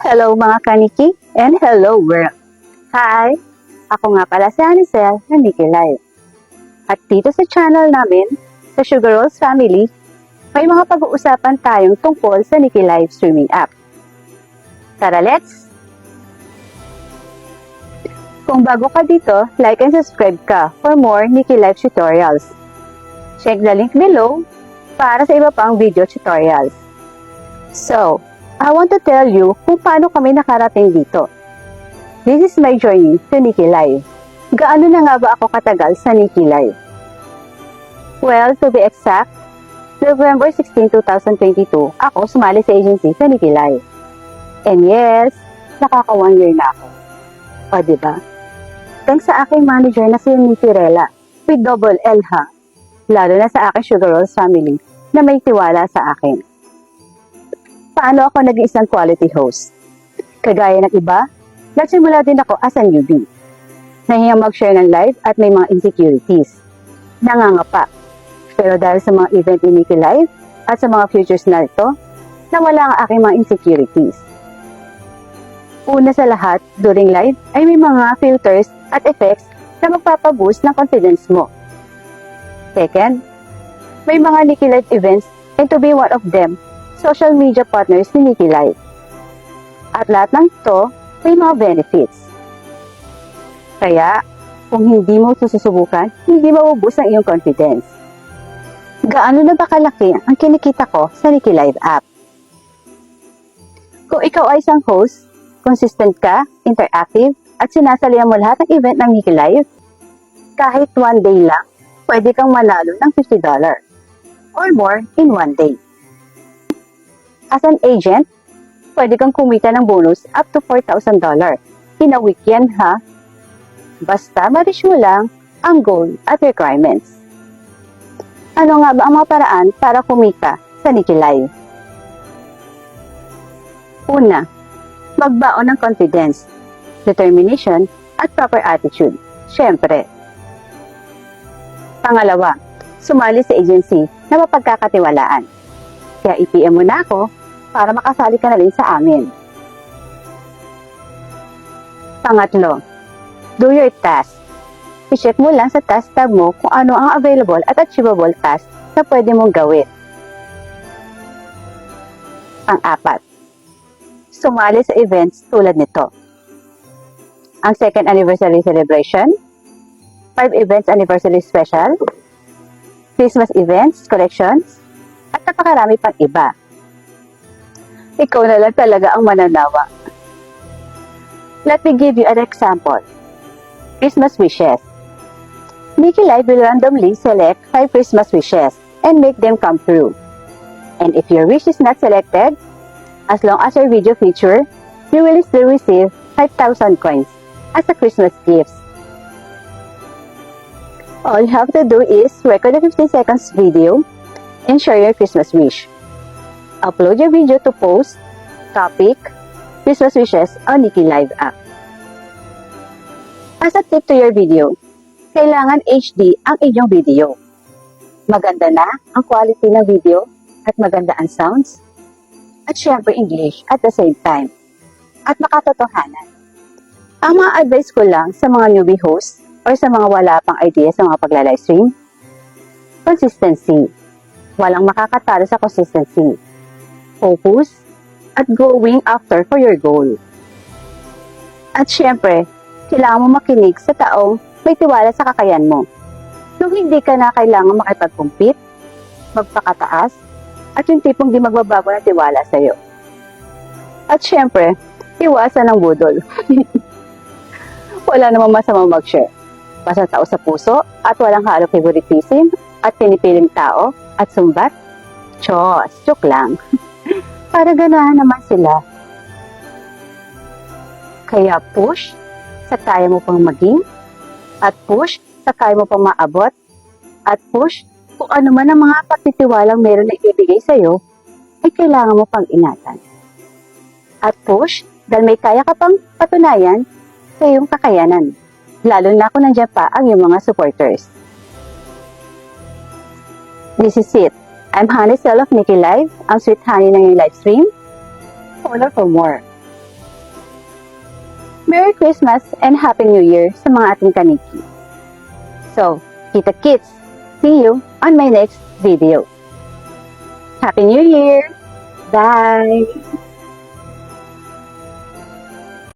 Hello mga kaniki and hello world! Hi! Ako nga pala si Anicel ng Nikki Live. At dito sa channel namin, sa Sugar Rolls Family, may mga pag-uusapan tayong tungkol sa Nikki Live streaming app. Tara, let's! Kung bago ka dito, like and subscribe ka for more Nikki Live tutorials. Check the link below para sa iba pang video tutorials. So, I want to tell you kung paano kami nakarating dito. This is my journey to Nikki Live. Gaano na nga ba ako katagal sa Nikki Live? Well, to be exact, November 16, 2022, ako sumali sa agency sa Nikki Live. And yes, nakaka 1 year na ako. O diba? Thanks sa aking manager na si Nikki Rela, with double L ha. Lalo na sa aking Sugar Rolls family na may tiwala sa akin. Paano ako naging isang quality host? Kagaya ng iba, nagsimula din ako as a newbie. Nahihiyang mag-share ng live at may mga insecurities. Nangangapa. Pero dahil sa mga event ni Nikki Live at sa mga futures na ito, nawala ang aking mga insecurities. Una sa lahat, during live ay may mga filters at effects na magpapaboost ng confidence mo. Second, may mga Nikki Live events and to be one of them, social media partners ni Nikki Live. At lahat ng ito, may mga benefits. Kaya, kung hindi mo susubukan, hindi maubos ang iyong confidence. Gaano na ba kalaki ang kinikita ko sa Nikki Live app? Kung ikaw ay isang host, consistent ka, interactive, at sinasalihan mo lahat ng event ng Nikki Live, kahit 1 day lang, pwede kang manalo ng $50 or more in 1 day. As an agent, pwede kang kumita ng bonus up to $4,000 in a weekend ha. Basta ma-reach mo lang ang goal at requirements. Ano nga ba ang mga paraan para kumita sa Nikki Live? Una, magbaon ng confidence, determination, at proper attitude. Siyempre. Pangalawa, sumali sa agency na mapagkakatiwalaan. Kaya i-PM mo na ako para makasali ka na rin sa amin. Pangatlo, do your task. I-check mo lang sa task tab mo kung ano ang available at achievable task na pwede mong gawin. Pang-apat, sumali sa events tulad nito. Ang 2nd anniversary celebration, 5 events anniversary special, Christmas events, collections, at napakarami pang iba. Ikaw na lang talaga ang mananawa. Let me give you an example. Christmas wishes. Nikki Live will randomly select 5 Christmas wishes and make them come true. And if your wish is not selected, as long as your video feature, you will still receive 5,000 coins as a Christmas gift. All you have to do is record a 15 seconds video and share your Christmas wish. Upload your video to post, topic, Christmas wishes on Nikki Live app. As a tip to your video, kailangan HD ang inyong video. Maganda na ang quality ng video at maganda ang sounds, at syempre English at the same time, at makatotohanan. Ang mga advice ko lang sa mga newbie hosts or sa mga wala pang idea sa mga pagla-livestream, consistency. Walang makakatalo sa consistency. Focus at going after for your goal. At syempre, kailangan mo makinig sa taong may tiwala sa kakayan mo. Nung hindi ka na kailangan makipag-compete, magpakataas, at yung tipong di magbabago na tiwala sa'yo. At syempre, iwasan ng budol. Wala namang masamang mag-share. Basta tao sa puso at walang halong favoritism at pinipiling tao at sumbat. Chos, joke lang. Para ganahan naman sila. Kaya push sa kaya mo pang maging, at push sa kaya mo pang maabot, at push kung ano man ang mga pagtitiwalang meron na ibibigay sa'yo, ay kailangan mo pang ingatan. At push dahil may kaya ka pang patunayan sa iyong kakayanan. Lalo na kung nandiyan pa ang iyong mga supporters. This is it. I'm Honey Cell of Nikki Live, ang sweet honey ng iyong live stream. Follow for more. Merry Christmas and Happy New Year sa mga ating kaniki. So, kita kits, see you on my next video. Happy New Year! Bye!